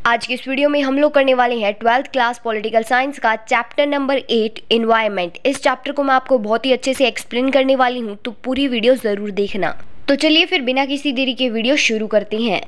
आज की इस वीडियो में हम लोग करने वाले हैं 12th क्लास पॉलिटिकल साइंस का चैप्टर नंबर 8 एनवायरनमेंट। इस चैप्टर को मैं आपको बहुत ही अच्छे से एक्सप्लेन करने वाली हूँ, तो पूरी वीडियो ज़रूर देखना। तो चलिए फिर बिना किसी देरी के वीडियो शुरू करते हैं।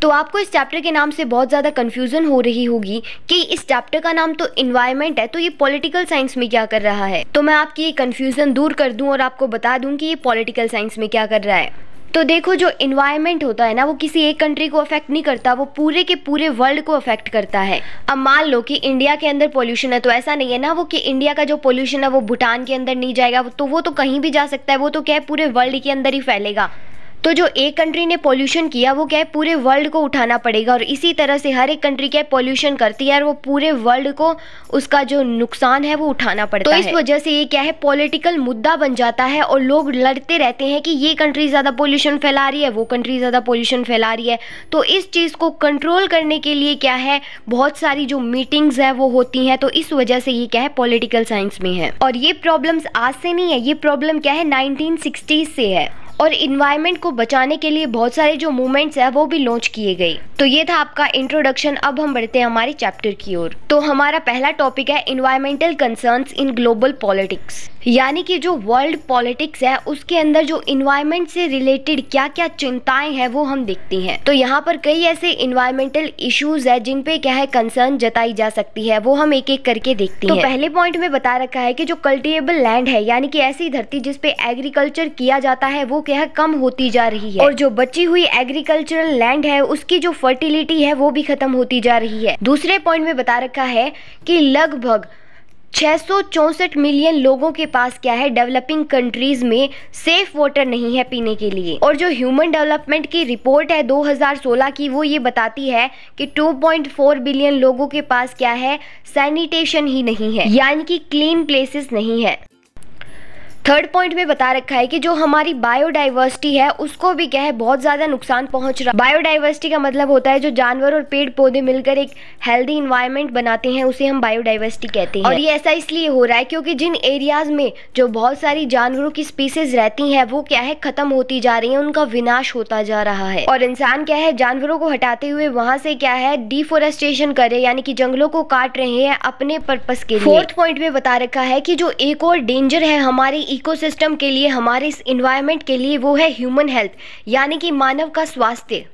तो आपको इस चैप्टर के नाम से बहुत ज़्यादा कन्फ्यूज़न हो रही होगी कि इस चैप्टर का नाम तो एनवायरनमेंट है, तो ये पॉलिटिकल साइंस में क्या कर रहा है। तो मैं आपकी ये कन्फ्यूज़न दूर कर दूं और आपको बता दूं कि ये पॉलिटिकल साइंस में क्या कर रहा है। तो देखो, जो एनवायरनमेंट होता है ना, वो किसी एक कंट्री को अफेक्ट नहीं करता, वो पूरे के पूरे वर्ल्ड को अफेक्ट करता है। अब मान लो कि इंडिया के अंदर पोल्यूशन है, तो ऐसा नहीं है ना वो कि इंडिया का जो पोल्यूशन है वो भूटान के अंदर नहीं जाएगा, तो वो तो कहीं भी जा सकता है, वो तो क्या है पूरे वर्ल्ड के अंदर ही फैलेगा। तो जो एक कंट्री ने पोल्यूशन किया वो क्या है पूरे वर्ल्ड को उठाना पड़ेगा, और इसी तरह से हर एक कंट्री क्या पोल्यूशन करती है और वो पूरे वर्ल्ड को उसका जो नुकसान है वो उठाना पड़ता है। तो इस वजह से ये क्या है पॉलिटिकल मुद्दा बन जाता है और लोग लड़ते रहते हैं कि ये कंट्री ज़्यादा पोल्यूशन फैला रही है, वो कंट्री ज़्यादा पोल्यूशन फैला रही है। तो इस चीज़ को कंट्रोल करने के लिए क्या है बहुत सारी जो मीटिंग्स है वो होती हैं। तो इस वजह से ये क्या है पॉलिटिकल साइंस में है। और ये प्रॉब्लम्स आज से नहीं है, ये प्रॉब्लम क्या है 1960s से है। और इन्वायरमेंट को बचाने के लिए बहुत सारे जो मूवमेंट्स है वो भी लॉन्च किए गए। तो ये था आपका इंट्रोडक्शन। अब हम बढ़ते हैं हमारे चैप्टर की ओर। तो हमारा पहला टॉपिक है environmental concerns in global politics, यानी कि जो वर्ल्ड पॉलिटिक्स है उसके अंदर जो इन्वायरमेंट से रिलेटेड क्या क्या चिंताएं हैं वो हम देखते हैं। तो यहाँ पर कई ऐसे इन्वायरमेंटल इश्यूज है जिन पे क्या है कंसर्न जताई जा सकती है, वो हम एक एक करके देखते हैं। तो पहले पॉइंट में बता रखा है कि जो कल्टिवेबल लैंड है, यानी कि ऐसी धरती जिसपे एग्रीकल्चर किया जाता है, वो क्या है कम होती जा रही है। और जो बची हुई एग्रीकल्चरल लैंड है उसकी जो फर्टिलिटी है वो भी खत्म होती जा रही है। दूसरे पॉइंट में बता रखा है कि लगभग 664 मिलियन लोगों के पास क्या है डेवलपिंग कंट्रीज में सेफ वाटर नहीं है पीने के लिए। और जो ह्यूमन डेवलपमेंट की रिपोर्ट है 2016 की, वो ये बताती है कि 2.4 बिलियन लोगों के पास क्या है सैनिटेशन ही नहीं है, यानी कि क्लीन प्लेसेस नहीं है। थर्ड पॉइंट में बता रखा है कि जो हमारी बायोडाइवर्सिटी है उसको भी क्या है बहुत ज़्यादा नुकसान पहुंच रहा है। बायोडाइवर्सिटी का मतलब होता है जो जानवर और पेड़ पौधे मिलकर एक हेल्दी इन्वायरमेंट बनाते हैं, उसे हम बायोडाइवर्सिटी कहते हैं। और ये ऐसा इसलिए हो रहा है क्योंकि जिन एरियाज में जो बहुत सारी जानवरों की स्पीसीज रहती हैं वो क्या है खत्म होती जा रही है, उनका विनाश होता जा रहा है। और इंसान क्या है जानवरों को हटाते हुए वहां से क्या है डिफोरेस्टेशन करे, यानी कि जंगलों को काट रहे हैं अपने पर्पस के लिए। फोर्थ पॉइंट में बता रखा है कि जो एक और डेंजर है हमारे इकोसिस्टम के लिए, हमारे इस एनवायरनमेंट के लिए, वो है ह्यूमन हेल्थ, यानी कि मानव का स्वास्थ्य।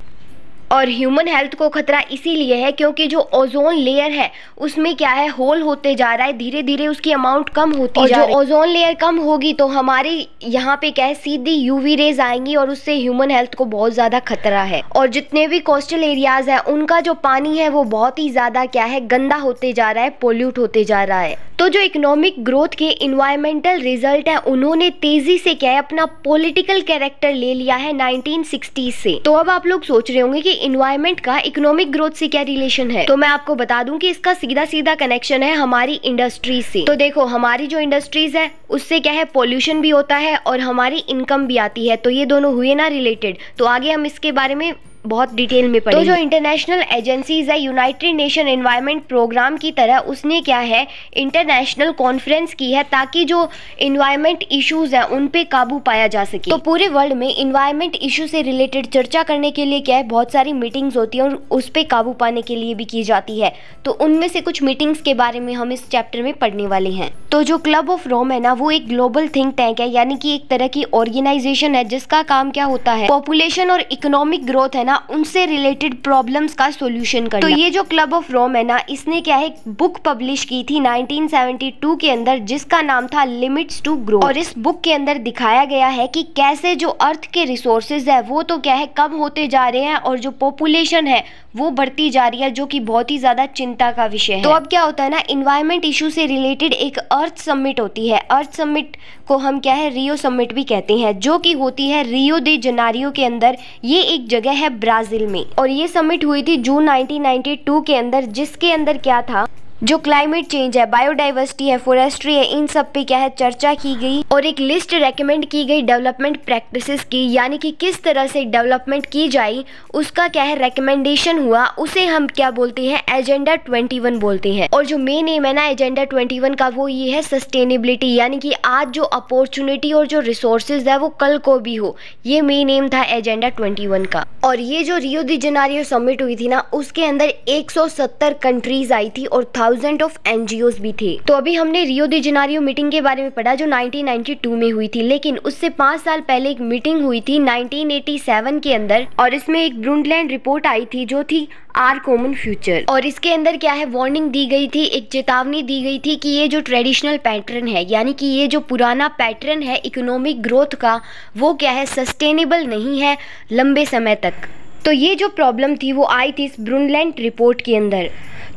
और ह्यूमन हेल्थ को खतरा इसीलिए है क्योंकि जो ओजोन लेयर है उसमें क्या है होल होते जा रहा है, धीरे धीरे उसकी अमाउंट कम होती जा रही है। ओजोन लेयर कम होगी तो हमारे यहाँ पे क्या है सीधी यूवी रेज आएंगी और उससे ह्यूमन हेल्थ को बहुत ज्यादा खतरा है। और जितने भी कोस्टल एरियाज है उनका जो पानी है वो बहुत ही ज्यादा क्या है गंदा होते जा रहा है, पोल्यूट होते जा रहा है। तो जो इकोनॉमिक ग्रोथ के इन्वायरमेंटल रिजल्ट है उन्होंने तेजी से क्या है अपना पॉलिटिकल कैरेक्टर ले लिया है 1960s से। तो अब आप लोग सोच रहे होंगे कि इन्वायरमेंट का इकोनॉमिक ग्रोथ से क्या रिलेशन है, तो मैं आपको बता दूं कि इसका सीधा सीधा कनेक्शन है हमारी इंडस्ट्रीज से। तो देखो, हमारी जो इंडस्ट्रीज है उससे क्या है पोल्यूशन भी होता है और हमारी इनकम भी आती है, तो ये दोनों हुए ना रिलेटेड। तो आगे हम इसके बारे में बहुत डिटेल में पढ़ेंगे। तो जो इंटरनेशनल एजेंसीज है, यूनाइटेड नेशन एनवायरनमेंट प्रोग्राम की तरह उसने क्या है इंटरनेशनल कॉन्फ्रेंस की है ताकि जो इन्वायरमेंट इश्यूज है उन पे काबू पाया जा सके। तो पूरे वर्ल्ड में इन्वायरमेंट इशू से रिलेटेड चर्चा करने के लिए क्या है बहुत सारी मीटिंग्स होती है और उस पे काबू पाने के लिए भी की जाती है। तो उनमें से कुछ मीटिंग्स के बारे में हम इस चैप्टर में पढ़ने वाले हैं। तो जो क्लब ऑफ रोम है ना, वो एक ग्लोबल थिंक टैंक है, यानी कि एक तरह की ऑर्गेनाइजेशन है जिसका काम क्या होता है पॉपुलेशन और इकोनॉमिक ग्रोथ है ना उनसे रिलेटेड प्रॉब्लम्स का सॉल्यूशन करना। तो ये जो क्लब ऑफ रोम है ना, इसने क्या है बुक पब्लिश की थी 1972 के अंदर जिसका नाम था लिमिट्स टू ग्रो। और इस बुक के अंदर दिखाया गया है कि कैसे जो अर्थ के रिसोर्सेज है वो तो क्या है कम होते जा रहे हैं और जो पॉपुलेशन है वो बढ़ती जा रही है, जो कि बहुत ही ज्यादा चिंता का विषय है। तो अब क्या होता है ना, इन्वायरमेंट इशू से रिलेटेड एक अर्थ समिट होती है। अर्थ समिट को हम क्या है रियो समिट भी कहते हैं, जो कि होती है रियो दे जनेरियो के अंदर। ये एक जगह है ब्राजील में, और ये समिट हुई थी जून 1992 के अंदर, जिसके अंदर क्या था जो क्लाइमेट चेंज है, बायोडाइवर्सिटी है, फॉरेस्ट्री है, इन सब पे क्या है चर्चा की गई और एक लिस्ट रेकमेंड की गई डेवलपमेंट प्रैक्टिसेस की, यानी कि किस तरह से डेवलपमेंट की जाए उसका क्या है रिकमेंडेशन हुआ। उसे हम क्या बोलते हैं, एजेंडा 21 बोलते हैं। और जो मेन एम है ना एजेंडा 21 का वो ये है सस्टेनेबिलिटी, यानी कि आज जो अपॉर्चुनिटी और जो रिसोर्सेज है वो कल को भी हो, ये मेन एम था एजेंडा 21 का। और ये जो रियो डी जेनेरियो समिट हुई थी ना उसके अंदर 170 कंट्रीज आई थी और 1000 ऑफ एनजीओज भी थे। तो अभी हमने रियो डी जेनेरियो मीटिंग के बारे में पढ़ा जो 1992 में हुई थी, लेकिन उससे 5 साल पहले एक मीटिंग हुई थी 1987 के अंदर और इसमें एक ब्रुंडलैंड रिपोर्ट आई थी जो थी आर कॉमन फ्यूचर। और इसके अंदर क्या है वार्निंग दी गई थी, एक चेतावनी दी गई थी कि ये जो ट्रेडिशनल पैटर्न है, यानी कि ये जो पुराना पैटर्न है इकोनॉमिक ग्रोथ का, वो क्या है सस्टेनेबल नहीं है लंबे समय तक। तो ये जो प्रॉब्लम थी वो आई थी इस ब्रुंडलैंड रिपोर्ट के अंदर।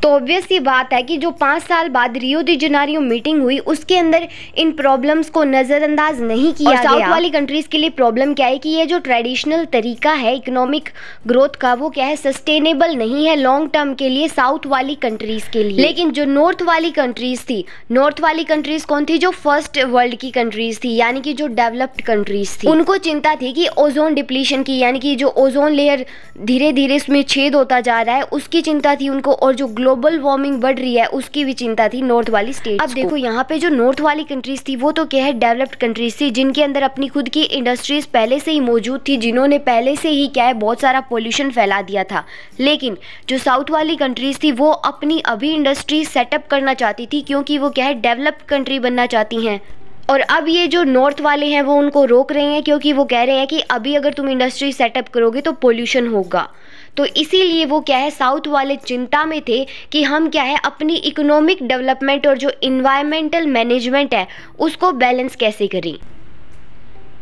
तो ऑब्वियस सी बात है कि जो 5 साल बाद रियो डी जेनेरियो मीटिंग हुई उसके अंदर इन प्रॉब्लम्स को नज़रअंदाज नहीं किया गया। साउथ वाली कंट्रीज़ के लिए प्रॉब्लम क्या है कि ये जो ट्रेडिशनल तरीका है इकोनॉमिक ग्रोथ का वो क्या है सस्टेनेबल नहीं है लॉन्ग टर्म के लिए साउथ वाली कंट्रीज़ के लिए। लेकिन जो नॉर्थ वाली कंट्रीज़ थी, नॉर्थ वाली कंट्रीज़ कौन थी, जो फर्स्ट वर्ल्ड की कंट्रीज़ थी, यानी कि जो डेवलप्ड कंट्रीज़ थी, उनको चिंता थी कि ओजोन डिप्लीशन की, यानी कि जो ओजोन लेयर धीरे धीरे इसमें छेद होता जा रहा है उसकी चिंता थी उनको, और जो ग्लोबल वार्मिंग बढ़ रही है उसकी भी चिंता थी नॉर्थ वाली स्टेट्स को। अब देखो यहाँ पे जो नॉर्थ वाली कंट्रीज थी वो तो क्या है डेवलप्ड कंट्रीज थी जिनके अंदर अपनी खुद की इंडस्ट्रीज पहले से ही मौजूद थी, जिन्होंने पहले से ही क्या है बहुत सारा पोल्यूशन फैला दिया था। लेकिन जो साउथ वाली कंट्रीज थी वो अपनी अभी इंडस्ट्रीज सेटअप करना चाहती थी क्योंकि वो क्या है डेवलप्ड कंट्री बनना चाहती हैं। और अब ये जो नॉर्थ वाले हैं वो उनको रोक रहे हैं क्योंकि वो कह रहे हैं कि अभी अगर तुम इंडस्ट्री सेटअप करोगे तो पोल्यूशन होगा। तो इसीलिए वो क्या है साउथ वाले चिंता में थे कि हम क्या है अपनी इकोनॉमिक डेवलपमेंट और जो इन्वायरमेंटल मैनेजमेंट है उसको बैलेंस कैसे करें।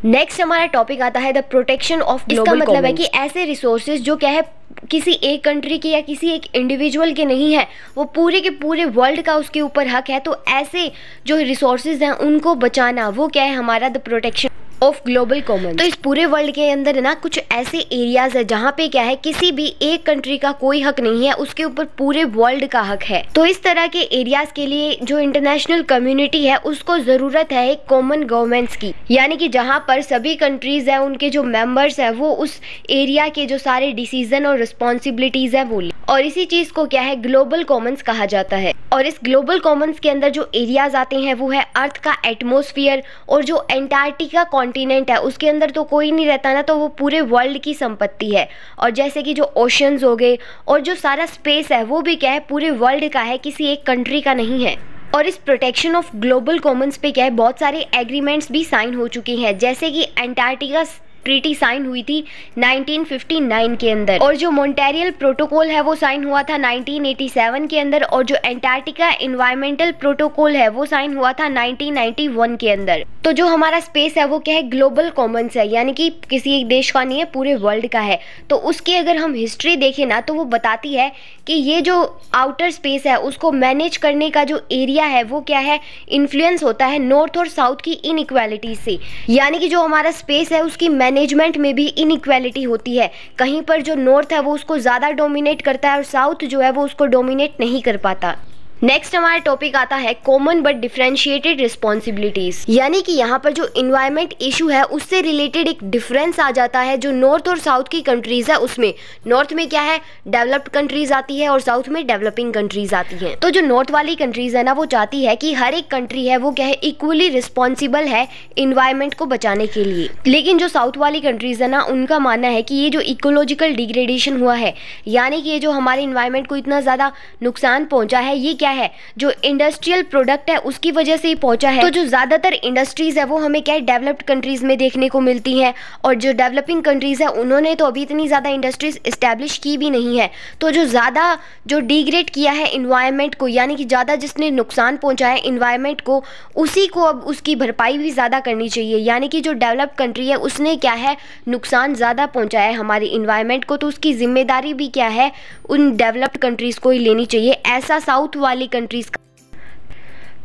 नेक्स्ट हमारा टॉपिक आता है the protection of global Commons. इसका मतलब है कि ऐसे रिसोर्सेज जो क्या है किसी एक कंट्री के या किसी एक इंडिविजुअल के नहीं है, वो पूरे के पूरे वर्ल्ड का उसके ऊपर हक है। तो ऐसे जो रिसोर्सेज हैं उनको बचाना वो क्या है हमारा the protection of global Commons. तो इस पूरे वर्ल्ड के अंदर ना कुछ ऐसे एरियाज है जहाँ पे क्या है किसी भी एक कंट्री का कोई हक नहीं है, उसके ऊपर पूरे वर्ल्ड का हक है। तो इस तरह के एरियाज के लिए जो इंटरनेशनल कम्युनिटी है उसको जरूरत है एक कॉमन गवर्नमेंट्स की, यानी कि जहाँ पर सभी कंट्रीज है उनके जो मेंबर्स है वो उस एरिया के जो सारे डिसीजन और रिस्पॉन्सिबिलिटीज है वो ले। और इसी चीज को क्या है ग्लोबल कॉमन्स कहा जाता है। और इस ग्लोबल कॉमन्स के अंदर जो एरियाज आते हैं वो है अर्थ का एटमॉस्फेयर, और जो एंटार्क्टिका कॉन्टिनेंट है उसके अंदर तो कोई नहीं रहता ना, तो वो पूरे वर्ल्ड की संपत्ति है। और जैसे कि जो ओशंस हो गए और जो सारा स्पेस है वो भी क्या है पूरे वर्ल्ड का है, किसी एक कंट्री का नहीं है। और इस प्रोटेक्शन ऑफ ग्लोबल कॉमन्स पे क्या है बहुत सारे एग्रीमेंट्स भी साइन हो चुके हैं, जैसे कि एंटार्क्टिका ट्रीटी साइन हुई थी 1959 के अंदर, और जो मॉन्ट्रियल प्रोटोकॉल है वो साइन हुआ था 1987 के अंदर, और जो एंटार्क्टिका एनवायरमेंटल प्रोटोकॉल है वो साइन हुआ था 1991 के अंदर। तो जो हमारा स्पेस है वो क्या है ग्लोबल कॉमन्स है, यानी कि किसी एक देश का नहीं है पूरे वर्ल्ड का है। तो उसकी अगर हम हिस्ट्री देखें ना तो वो बताती है कि ये जो आउटर स्पेस है उसको मैनेज करने का जो एरिया है वो क्या है इन्फ्लुएंस होता है नॉर्थ और साउथ की इनइक्वालिटी से, यानी कि जो हमारा स्पेस है उसकी मैनेजमेंट में भी इनइक्वालिटी होती है। कहीं पर जो नॉर्थ है वो उसको ज़्यादा डोमिनेट करता है और साउथ जो है वो उसको डोमिनेट नहीं कर पाता। नेक्स्ट हमारा टॉपिक आता है कॉमन बट डिफरेंशिएटेड रिस्पॉन्सिबिलिटीज, यानी कि यहाँ पर जो इन्वायरमेंट इशू है उससे रिलेटेड एक डिफरेंस आ जाता है जो नॉर्थ और साउथ की कंट्रीज है उसमें। नॉर्थ में क्या है डेवलप्ड कंट्रीज आती है और साउथ में डेवलपिंग कंट्रीज आती हैं। तो जो नॉर्थ वाली कंट्रीज है ना वो चाहती है कि हर एक कंट्री है वो क्या है इक्वली रिस्पॉन्सिबल है इन्वायरमेंट को बचाने के लिए। लेकिन जो साउथ वाली कंट्रीज है ना उनका मानना है कि ये जो इकोलॉजिकल डिग्रेडेशन हुआ है, यानी कि ये जो हमारे इन्वायरमेंट को इतना ज़्यादा नुकसान पहुंचा है, ये क्या है जो इंडस्ट्रियल प्रोडक्ट है उसकी वजह से ही पहुंचा है। तो जो ज्यादातर इंडस्ट्रीज है वो हमें क्या है डेवलप्ड कंट्रीज में देखने को मिलती हैं, और जो डेवलपिंग कंट्रीज है उन्होंने तो अभी इतनी ज्यादा इंडस्ट्रीज एस्टैब्लिश की भी नहीं है। तो जो ज्यादा जो डिग्रेड किया है इन्वायरमेंट को, यानी कि ज्यादा जिसने नुकसान पहुंचाया इन्वायरमेंट को, उसी को अब उसकी भरपाई भी ज्यादा करनी चाहिए। यानी कि जो डेवलप्ड कंट्री है उसने क्या है नुकसान ज्यादा पहुंचाया है हमारे इन्वायरमेंट को, तो उसकी जिम्मेदारी भी क्या है उन डेवलप्ड कंट्रीज को ही लेनी चाहिए, ऐसा साउथ वाली कंट्रीज का।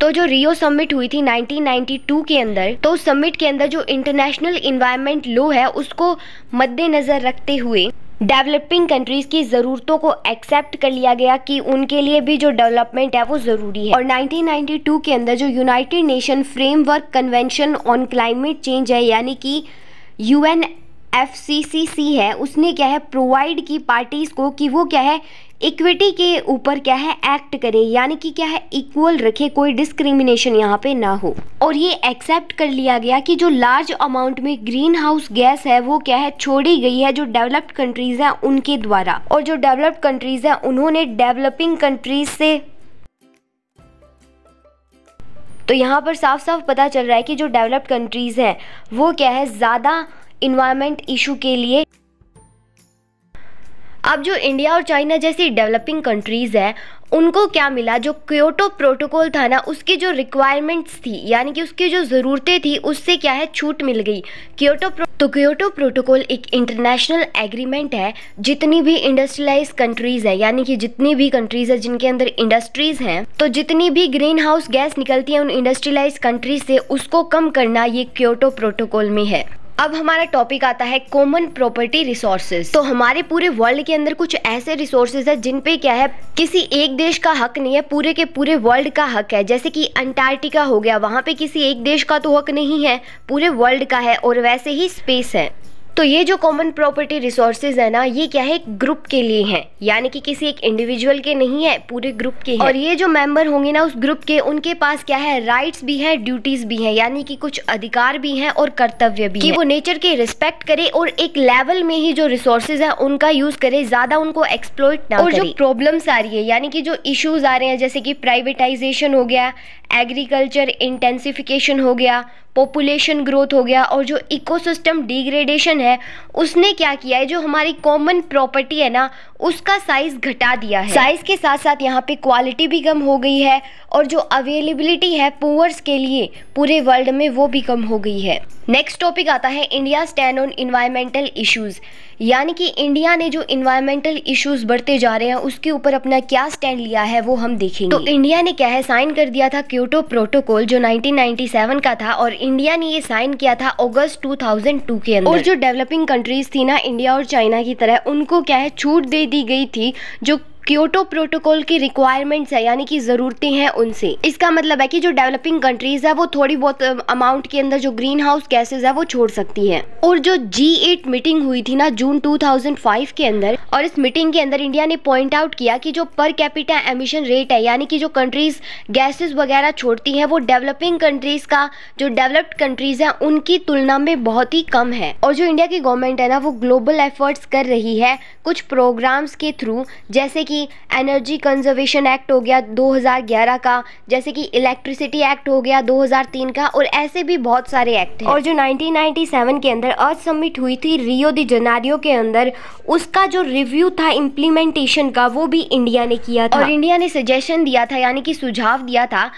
तो जो रियो समिट हुई थी 1992 के अंदर, तो उस समिट के अंदर जो इंटरनेशनल इन्वायरमेंट लॉ है उसको मद्देनजर रखते हुए डेवलपिंग कंट्रीज की ज़रूरतों को एक्सेप्ट कर लिया गया कि उनके लिए भी जो डेवलपमेंट है वो ज़रूरी है। और 1992 के अंदर जो United nation framework convention on climate change है, यानी कि UNFCCC है, उसने क्या है प्रोवाइड की पार्टीज़ को कि वो क्या है इक्विटी के ऊपर क्या है एक्ट करे, यानी कि क्या है इक्वल रखे, कोई डिस्क्रिमिनेशन यहाँ पे ना हो। और ये एक्सेप्ट कर लिया गया कि जो लार्ज अमाउंट में ग्रीन हाउस गैस है वो क्या है छोड़ी गई है जो डेवलप्ड कंट्रीज हैं उनके द्वारा, और जो डेवलप्ड कंट्रीज हैं उन्होंने डेवलपिंग कंट्रीज से, तो यहाँ पर साफ साफ पता चल रहा है कि जो डेवलप्ड कंट्रीज हैं वो क्या है ज़्यादा इन्वायरमेंट इशू के लिए। अब जो इंडिया और चाइना जैसी डेवलपिंग कंट्रीज़ हैं उनको क्या मिला, जो क्योटो प्रोटोकॉल था ना उसकी जो रिक्वायरमेंट्स थी यानी कि उसकी जो ज़रूरतें थी उससे क्या है छूट मिल गई। क्योटो प्रोटोकॉल एक इंटरनेशनल एग्रीमेंट है। जितनी भी इंडस्ट्रियलाइज कंट्रीज़ है यानी कि जितनी भी कंट्रीज़ है जिनके अंदर इंडस्ट्रीज़ हैं, तो जितनी भी ग्रीन हाउस गैस निकलती है उन इंडस्ट्रियलाइज कंट्रीज से उसको कम करना ये क्योटो प्रोटोकॉल में है। अब हमारा टॉपिक आता है कॉमन प्रॉपर्टी रिसोर्सेज। तो हमारे पूरे वर्ल्ड के अंदर कुछ ऐसे रिसोर्सेज है जिन पे क्या है किसी एक देश का हक नहीं है, पूरे के पूरे वर्ल्ड का हक है। जैसे कि अंटार्कटिका हो गया, वहाँ पे किसी एक देश का तो हक नहीं है, पूरे वर्ल्ड का है। और वैसे ही स्पेस है। तो ये जो कॉमन प्रॉपर्टी रिसोर्सेज है ना ये क्या है एक ग्रुप के लिए है, यानी कि किसी एक इंडिविजुअल के नहीं है, पूरे ग्रुप के हैं। और ये जो मेंबर होंगे ना उस ग्रुप के, उनके पास क्या है राइट्स भी है, ड्यूटीज भी है, यानी कि कुछ अधिकार भी हैं और कर्तव्य भी है कि वो नेचर के रिस्पेक्ट करे और एक लेवल में ही जो रिसोर्सेज है उनका यूज करे, ज्यादा उनको एक्सप्लॉइट ना करे। और जो प्रॉब्लम्स आ रही है यानी कि जो इश्यूज आ रहे हैं जैसे कि प्राइवेटाइजेशन हो गया, एग्रीकल्चर इंटेंसिफिकेशन हो गया, पॉपुलेशन ग्रोथ हो गया, और जो इकोसिस्टम डिग्रेडेशन है उसने क्या किया है जो हमारी कॉमन प्रॉपर्टी है ना उसका साइज घटा दिया है। साइज के साथ साथ यहाँ पे क्वालिटी भी कम हो गई है और जो अवेलेबिलिटी है पुअर्स के लिए पूरे वर्ल्ड में वो भी कम हो गई है। नेक्स्ट टॉपिक आता है India stand on environmental issues, यानी कि इंडिया ने जो इन्वायरमेंटल इश्यूज बढ़ते जा रहे हैं उसके ऊपर अपना क्या स्टैंड लिया है वो हम देखेंगे। तो इंडिया ने क्या है साइन कर दिया था क्योटो प्रोटोकॉल जो 1997 का था, और इंडिया ने ये साइन किया था अगस्त 2002 के अंदर। और जो डेवलपिंग कंट्रीज थी ना इंडिया और चाइना की तरह, उनको क्या है छूट दे दी गई थी जो क्योटो प्रोटोकॉल की रिक्वायरमेंट्स है यानी कि ज़रूरतें हैं उनसे। इसका मतलब है कि जो डेवलपिंग कंट्रीज है वो थोड़ी बहुत अमाउंट के अंदर जो ग्रीन हाउस गैसेज है वो छोड़ सकती है। और जो G8 मीटिंग हुई थी ना जून 2005 के अंदर, और इस मीटिंग के अंदर इंडिया ने पॉइंट आउट किया कि जो पर कैपिटा एमिशन रेट है यानी कि जो कंट्रीज गैसेज वगैरह छोड़ती हैं वो डेवलपिंग कंट्रीज का जो डेवलप्ड कंट्रीज है उनकी तुलना में बहुत ही कम है। और जो इंडिया की गवर्नमेंट है ना वो ग्लोबल एफर्ट्स कर रही है कुछ प्रोग्राम्स के थ्रू, जैसे कि एनर्जी कंजर्वेशन एक्ट हो गया 2011 का, जैसे कि इलेक्ट्रिसिटी एक्ट हो गया 2003 का, और ऐसे भी बहुत सारे एक्ट हैं। और जो 1997 के अंदर अर्थ समिट हुई थी रियो दी जेनेरियो के अंदर, उसका जो रिव्यू था इम्प्लीमेंटेशन का वो भी इंडिया ने किया था। और इंडिया ने सजेशन दिया था यानी कि सुझाव दिया था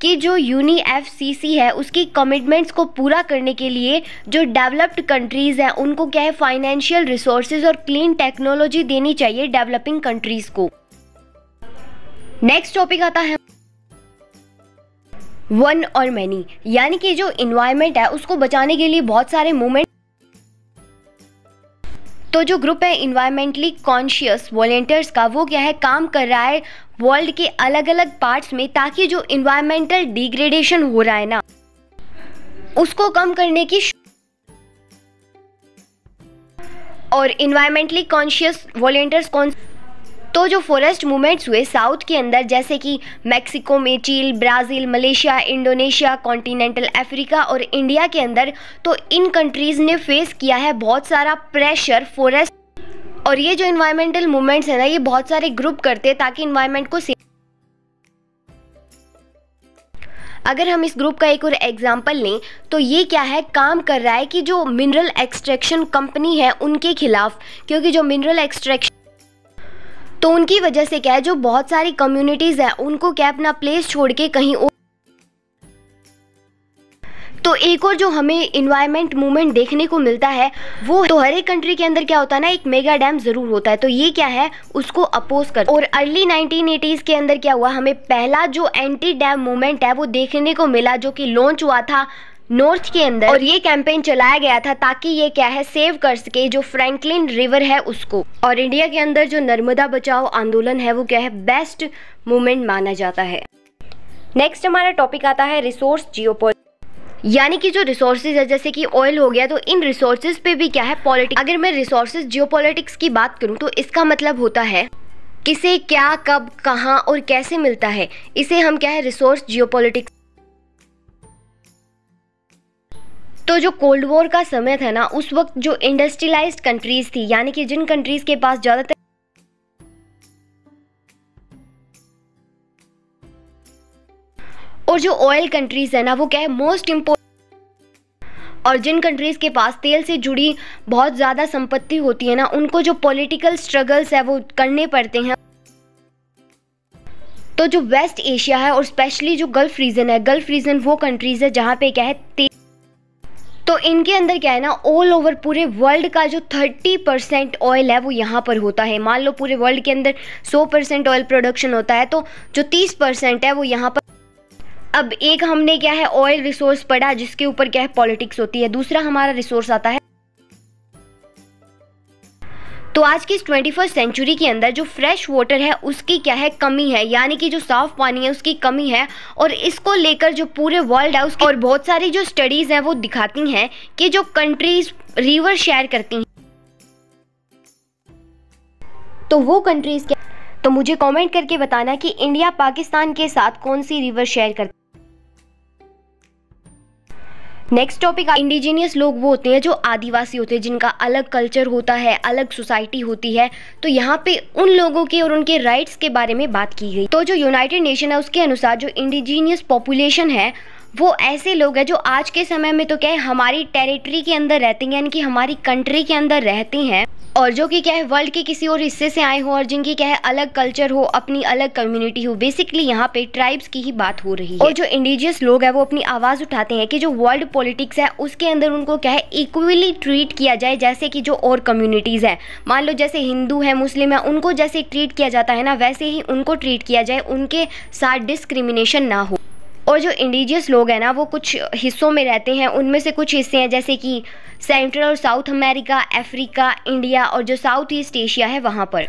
कि जो UNFCCC है उसकी कमिटमेंट्स को पूरा करने के लिए जो डेवलप्ड कंट्रीज़ हैं उनको क्या है फाइनेंशियल रिसोर्सेज और क्लीन टेक्नोलॉजी देनी चाहिए डेवलपिंग कंट्रीज को। नेक्स्ट टॉपिक आता है वन और मैनी, यानी कि जो इन्वायरमेंट है उसको बचाने के लिए बहुत सारे मूवमेंट। तो जो ग्रुप है इन्वायरमेंटली कॉन्शियस वॉलंटियर्स का वो क्या है काम कर रहा है वर्ल्ड के अलग अलग पार्ट्स में, ताकि जो इन्वायरमेंटल डिग्रेडेशन हो रहा है ना उसको कम करने की। और इन्वायरमेंटली कॉन्शियस वॉलंटियर्स कौन, तो जो फॉरेस्ट मूवमेंट्स हुए साउथ के अंदर जैसे कि मैक्सिको में, चील, Brazil, Malaysia, Indonesia, continental Africa और इंडिया के अंदर, तो इन कंट्रीज़ ने फेस किया है बहुत सारा प्रेशर फॉरेस्ट। और ये जो इन्वायरमेंटल मूवमेंट्स है ना ये बहुत सारे ग्रुप करते हैं ताकि इन्वायरमेंट को अगर हम इस ग्रुप का एक और एग्जांपल लें तो ये क्या है काम कर रहा है कि जो मिनरल एक्सट्रैक्शन कंपनी है उनके खिलाफ, क्योंकि जो मिनरल एक्सट्रैक्शन तो उनकी वजह से क्या है जो बहुत सारी कम्युनिटीज़ है उनको क्या अपना प्लेस छोड़ के कहीं और। तो एक और जो हमें इन्वायरमेंट मूवमेंट देखने को मिलता है वो, तो हर एक कंट्री के अंदर क्या होता है ना एक मेगा डैम ज़रूर होता है, तो ये क्या है उसको अपोज कर। और अर्ली 1980s के अंदर क्या हुआ, हमें पहला जो एंटी डैम मूवमेंट है वो देखने को मिला जो कि लॉन्च हुआ था नॉर्थ के अंदर, और ये कैंपेन चलाया गया था ताकि ये क्या है सेव कर सके जो फ्रैंकलिन रिवर है उसको। और इंडिया के अंदर जो नर्मदा बचाओ आंदोलन है वो क्या है बेस्ट मूवमेंट माना जाता है। नेक्स्ट हमारा टॉपिक आता है रिसोर्स जियोपॉलिटिक्स, यानी कि जो रिसोर्सेज है जैसे कि ऑयल हो गया, तो इन रिसोर्सेज पे भी क्या है पॉलिटिक्स। अगर मैं रिसोर्सेज जियोपॉलिटिक्स की बात करूं तो इसका मतलब होता है किसे क्या कब कहां और कैसे मिलता है, इसे हम क्या है रिसोर्स जियोपॉलिटिक्स। तो जो कोल्ड वॉर का समय था ना, उस वक्त जो इंडस्ट्रियलाइज्ड कंट्रीज थी, यानी कि जिन कंट्रीज के पास ज़्यादातर और जो ऑयल कंट्रीज है ना वो क्या है मोस्ट इम्पोर्टेंट, और जिन कंट्रीज के पास तेल से जुड़ी बहुत ज़्यादा संपत्ति होती है ना, उनको जो पॉलिटिकल स्ट्रगल्स है वो करने पड़ते हैं। तो जो वेस्ट एशिया है और स्पेशली जो गल्फ रीजन है, गल्फ रीजन वो कंट्रीज है जहाँ पे क्या है तेल, तो इनके अंदर क्या है ना ऑल ओवर पूरे वर्ल्ड का जो 30% ऑयल है वो यहाँ पर होता है। मान लो पूरे वर्ल्ड के अंदर 100% ऑयल प्रोडक्शन होता है, तो जो 30% है वो यहाँ पर। अब एक हमने क्या है ऑयल रिसोर्स पढ़ा जिसके ऊपर क्या है पॉलिटिक्स होती है। दूसरा हमारा रिसोर्स आता है, तो आज की इस 21st सेंचुरी के अंदर जो फ्रेश वाटर है उसकी क्या है कमी है, यानी कि जो साफ पानी है उसकी कमी है। और इसको लेकर जो पूरे वर्ल्ड है उसकी और बहुत सारी जो स्टडीज हैं वो दिखाती हैं कि जो कंट्रीज रिवर शेयर करती हैं, तो वो कंट्रीज क्या, तो मुझे कमेंट करके बताना कि इंडिया पाकिस्तान के साथ कौन सी रिवर शेयर करती है। नेक्स्ट टॉपिक, इंडिजिनियस लोग वो होते हैं जो आदिवासी होते हैं, जिनका अलग कल्चर होता है, अलग सोसाइटी होती है। तो यहाँ पे उन लोगों के और उनके राइट्स के बारे में बात की गई। तो जो यूनाइटेड नेशन है उसके अनुसार जो इंडिजिनियस पॉपुलेशन है वो ऐसे लोग हैं जो आज के समय में तो क्या है हमारी टेरिटरी के अंदर रहते हैं, यानी कि हमारी कंट्री के अंदर रहते हैं, और जो कि क्या है वर्ल्ड के किसी और हिस्से से आए हो और जिनकी क्या है अलग कल्चर हो, अपनी अलग कम्युनिटी हो। बेसिकली यहाँ पे ट्राइब्स की ही बात हो रही है। और जो इंडिजियस लोग हैं वो अपनी आवाज़ उठाते हैं कि जो वर्ल्ड पॉलिटिक्स है उसके अंदर उनको क्या है इक्वली ट्रीट किया जाए, जैसे कि जो और कम्युनिटीज़ हैं, मान लो जैसे हिंदू है, मुस्लिम है, उनको जैसे ट्रीट किया जाता है ना वैसे ही उनको ट्रीट किया जाए, उनके साथ डिस्क्रिमिनेशन ना हो। और जो इंडिजियस लोग हैं ना वो कुछ हिस्सों में रहते हैं, उनमें से कुछ हिस्से हैं जैसे कि सेंट्रल और साउथ अमेरिका, अफ्रीका, इंडिया और जो साउथ ईस्ट एशिया है वहाँ पर।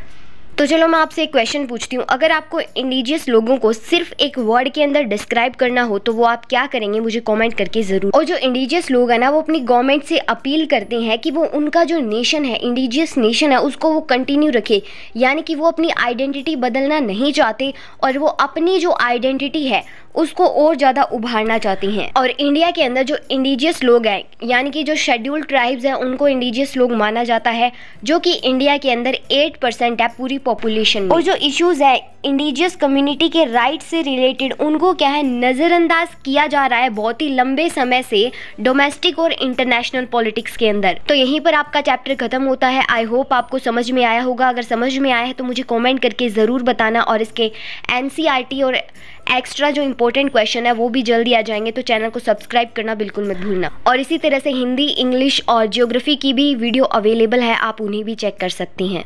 तो चलो मैं आपसे एक क्वेश्चन पूछती हूँ, अगर आपको इंडिजियस लोगों को सिर्फ एक वर्ड के अंदर डिस्क्राइब करना हो तो वो आप क्या करेंगे, मुझे कमेंट करके ज़रूर। और जो इंडिजियस लोग हैं ना वो अपनी गवर्नमेंट से अपील करते हैं कि वो उनका जो नेशन है, इंडिजियस नेशन है, उसको वो कंटिन्यू रखे, यानी कि वो अपनी आइडेंटिटी बदलना नहीं चाहते और वो अपनी जो आइडेंटिटी है उसको और ज़्यादा उभारना चाहती हैं। और इंडिया के अंदर जो इंडिजियस लोग हैं, यानी कि जो शेड्यूल्ड ट्राइब्स हैं, उनको इंडिजियस लोग माना जाता है, जो कि इंडिया के अंदर 8% है पूरी पॉपुलेशन में। और जो इश्यूज़ है इंडिजियस कम्युनिटी के राइट से रिलेटेड, उनको क्या है नज़रअंदाज किया जा रहा है बहुत ही लंबे समय से डोमेस्टिक और इंटरनेशनल पॉलिटिक्स के अंदर। तो यहीं पर आपका चैप्टर खत्म होता है। आई होप आपको समझ में आया होगा। अगर समझ में आया है तो मुझे कमेंट करके ज़रूर बताना, और इसके NCERT और एक्स्ट्रा जो इंपॉर्टेंट क्वेश्चन है वो भी जल्दी आ जाएंगे, तो चैनल को सब्सक्राइब करना बिल्कुल मत भूलना। और इसी तरह से हिंदी, इंग्लिश और ज्योग्राफी की भी वीडियो अवेलेबल है, आप उन्हें भी चेक कर सकती हैं।